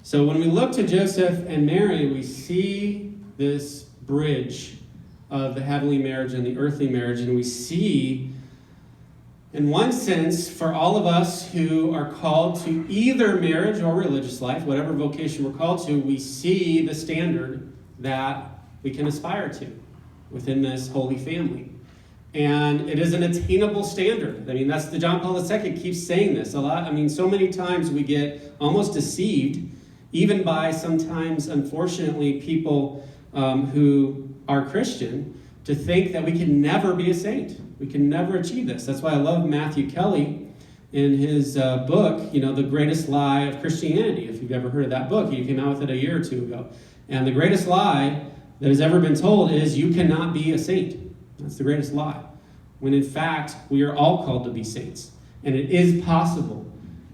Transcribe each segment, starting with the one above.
So when we look to Joseph and Mary, we see this bridge of the heavenly marriage and the earthly marriage, and we see, in one sense, for all of us who are called to either marriage or religious life, whatever vocation we're called to, we see the standard that we can aspire to within this holy family. And it is an attainable standard. I mean, that's the John Paul II keeps saying this a lot. I mean, so many times we get almost deceived, even by sometimes, unfortunately, people who are Christian, to think that we can never be a saint. We can never achieve this. That's why I love Matthew Kelly in his book, The Greatest Lie of Christianity. If you've ever heard of that book, he came out with it a year or two ago. And the greatest lie that has ever been told is you cannot be a saint. That's the greatest lie. When in fact, we are all called to be saints. And it is possible.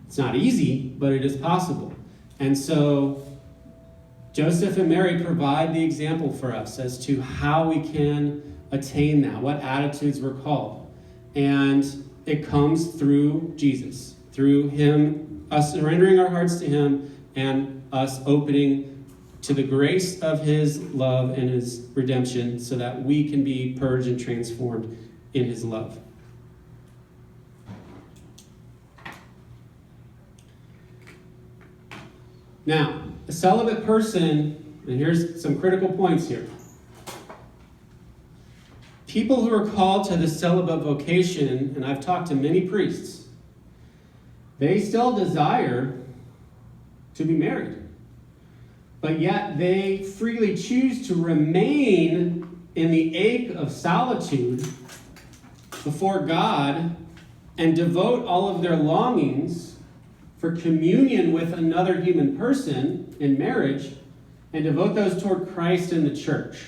It's not easy, but it is possible. And so Joseph and Mary provide the example for us as to how we can attain that, what attitudes we're called. And it comes through Jesus, through him, us surrendering our hearts to him, and us opening to the grace of his love and his redemption so that we can be purged and transformed in his love. Now, a celibate person, and here's some critical points here. People who are called to the celibate vocation, and I've talked to many priests, they still desire to be married. But yet they freely choose to remain in the ache of solitude before God and devote all of their longings for communion with another human person in marriage and devote those toward Christ and the church.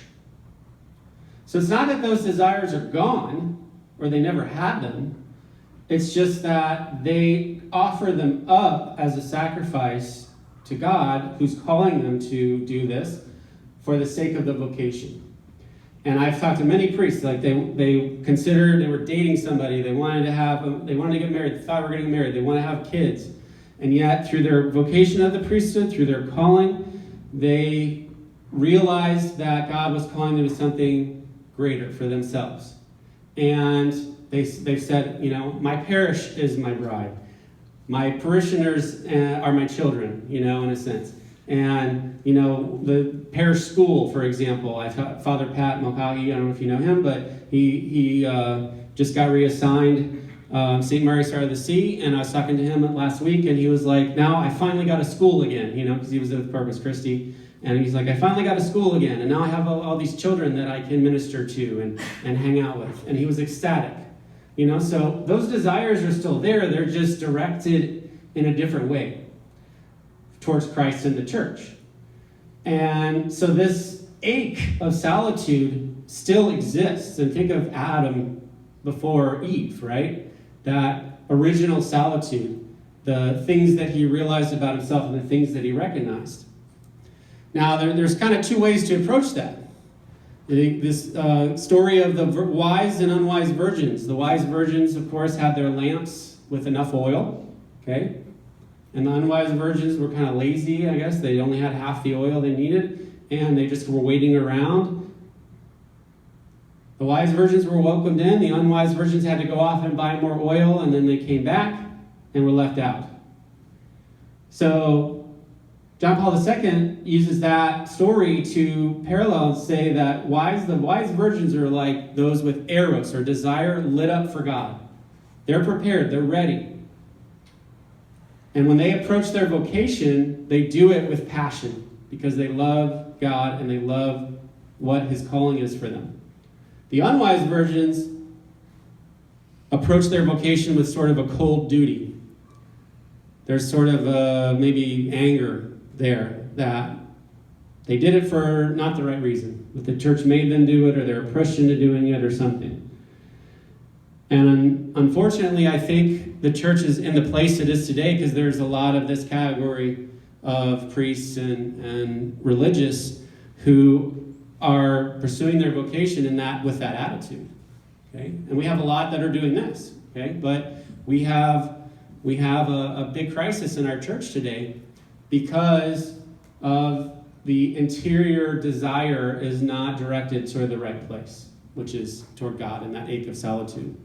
So it's not that those desires are gone or they never had them. It's just that they offer them up as a sacrifice to God, who's calling them to do this for the sake of the vocation. And I've talked to many priests, like they considered, they were dating somebody, they wanted to get married, they thought we were going to get married, they want to have kids. And yet, through their vocation of the priesthood, through their calling, they realized that God was calling them to something greater for themselves. And they've said, my parish is my bride. My parishioners are my children, in a sense. And, the parish school, for example, I've got Father Pat Mokahi, I don't know if you know him, but he just got reassigned St. Mary's Star of the Sea, and I was talking to him last week, and he was like, now I finally got a school again, because he was with Corpus Christi, and he's like, I finally got a school again, and now I have all these children that I can minister to and hang out with. And he was ecstatic. So those desires are still there. They're just directed in a different way towards Christ and the church. And so this ache of solitude still exists. And think of Adam before Eve, right? That original solitude, the things that he realized about himself and the things that he recognized. Now, there's kind of two ways to approach that. This story of the wise and unwise virgins. The wise virgins, of course, had their lamps with enough oil, okay? And the unwise virgins were kind of lazy, I guess. They only had half the oil they needed, and they just were waiting around. The wise virgins were welcomed in. The unwise virgins had to go off and buy more oil, and then they came back and were left out. So John Paul II uses that story to parallel and say that the wise virgins are like those with eros, or desire lit up for God. They're prepared, they're ready. And when they approach their vocation, they do it with passion because they love God and they love what his calling is for them. The unwise virgins approach their vocation with sort of a cold duty. There's sort of maybe anger there that they did it for not the right reason, that the church made them do it or they're pushed into doing it or something. And unfortunately, I think the church is in the place it is today because there's a lot of this category of priests and religious who are pursuing their vocation with that attitude. Okay? And we have a lot that are doing this. Okay? But we have a big crisis in our church today because of the interior desire is not directed toward the right place, which is toward God in that ache of solitude.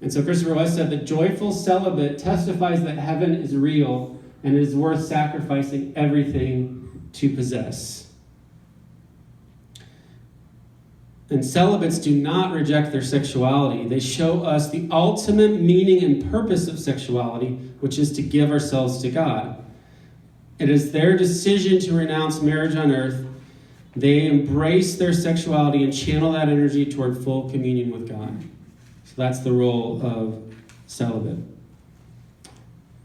And so Christopher West said, the joyful celibate testifies that heaven is real and is worth sacrificing everything to possess. And celibates do not reject their sexuality. They show us the ultimate meaning and purpose of sexuality, which is to give ourselves to God. It is their decision to renounce marriage on earth. They embrace their sexuality and channel that energy toward full communion with God. So that's the role of celibate.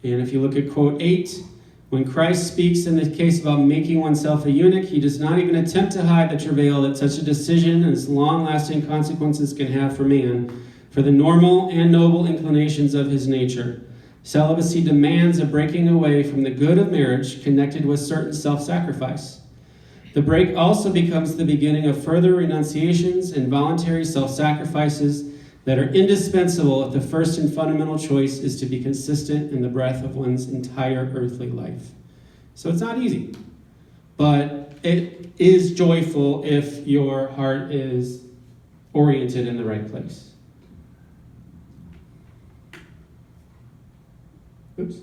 And if you look at quote 8, when Christ speaks in the case about making oneself a eunuch, he does not even attempt to hide the travail that such a decision and its long-lasting consequences can have for man, for the normal and noble inclinations of his nature. Celibacy demands a breaking away from the good of marriage connected with certain self-sacrifice. The break also becomes the beginning of further renunciations and voluntary self-sacrifices that are indispensable if the first and fundamental choice is to be consistent in the breadth of one's entire earthly life. So it's not easy, but it is joyful if your heart is oriented in the right place. Oops.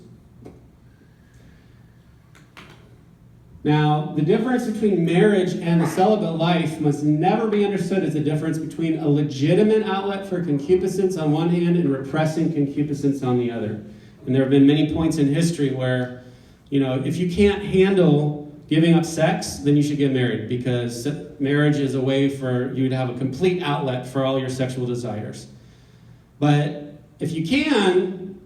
Now, the difference between marriage and the celibate life must never be understood as a difference between a legitimate outlet for concupiscence on one hand and repressing concupiscence on the other. And there have been many points in history where, if you can't handle giving up sex, then you should get married, because marriage is a way for you to have a complete outlet for all your sexual desires. But if you can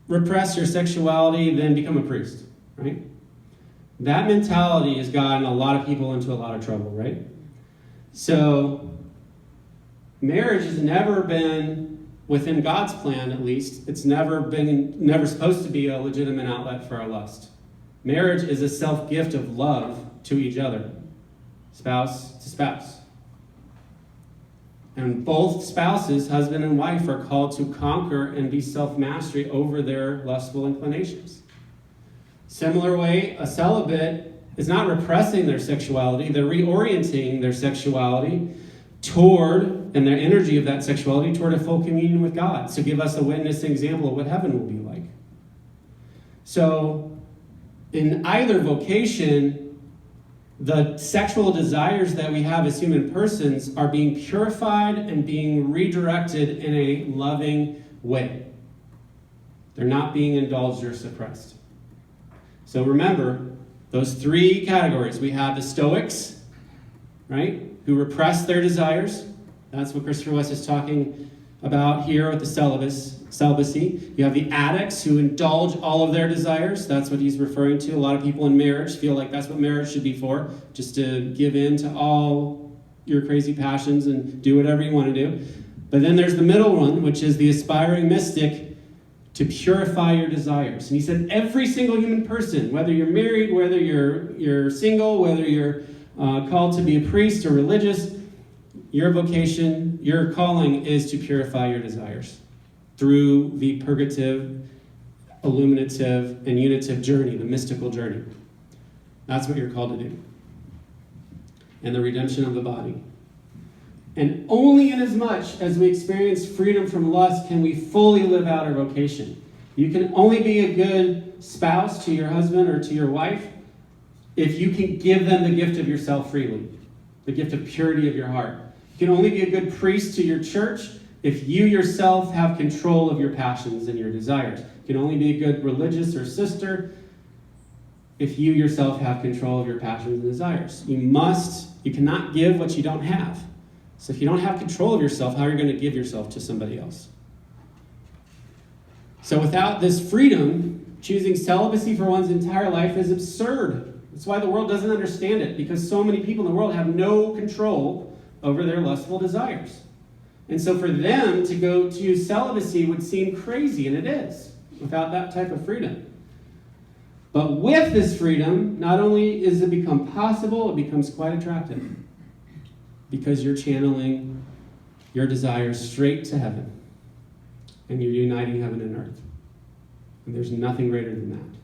repress your sexuality, then become a priest, right? That mentality has gotten a lot of people into a lot of trouble, right? So marriage has never been, within God's plan at least, it's never supposed to be a legitimate outlet for our lust. Marriage is a self-gift of love to each other, spouse to spouse. And both spouses, husband and wife, are called to conquer and be self-mastery over their lustful inclinations. Similar way, a celibate is not repressing their sexuality, they're reorienting their sexuality toward, and their energy of that sexuality toward a full communion with God. So give us a witness example of what heaven will be like. So in either vocation, the sexual desires that we have as human persons are being purified and being redirected in a loving way. They're not being indulged or suppressed. So remember, those three categories. We have the Stoics, right, who repress their desires. That's what Christopher West is talking about here with the celibacy. You have the addicts who indulge all of their desires. That's what he's referring to. A lot of people in marriage feel like that's what marriage should be for, just to give in to all your crazy passions and do whatever you want to do. But then there's the middle one, which is the aspiring mystic, to purify your desires. And he said every single human person, whether you're married, whether you're single, whether you're called to be a priest or religious, your vocation, your calling is to purify your desires through the purgative, illuminative, and unitive journey, the mystical journey. That's what you're called to do. And the redemption of the body. And only inasmuch as we experience freedom from lust can we fully live out our vocation. You can only be a good spouse to your husband or to your wife if you can give them the gift of yourself freely, the gift of purity of your heart. You can only be a good priest to your church if you yourself have control of your passions and your desires. You can only be a good religious or sister if you yourself have control of your passions and desires. You cannot give what you don't have. So if you don't have control of yourself, how are you going to give yourself to somebody else? So without this freedom, choosing celibacy for one's entire life is absurd. That's why the world doesn't understand it, because so many people in the world have no control over their lustful desires. And so for them to go to celibacy would seem crazy, and it is, without that type of freedom. But with this freedom, not only is it become possible, it becomes quite attractive. Because you're channeling your desires straight to heaven. And you're uniting heaven and earth. And there's nothing greater than that.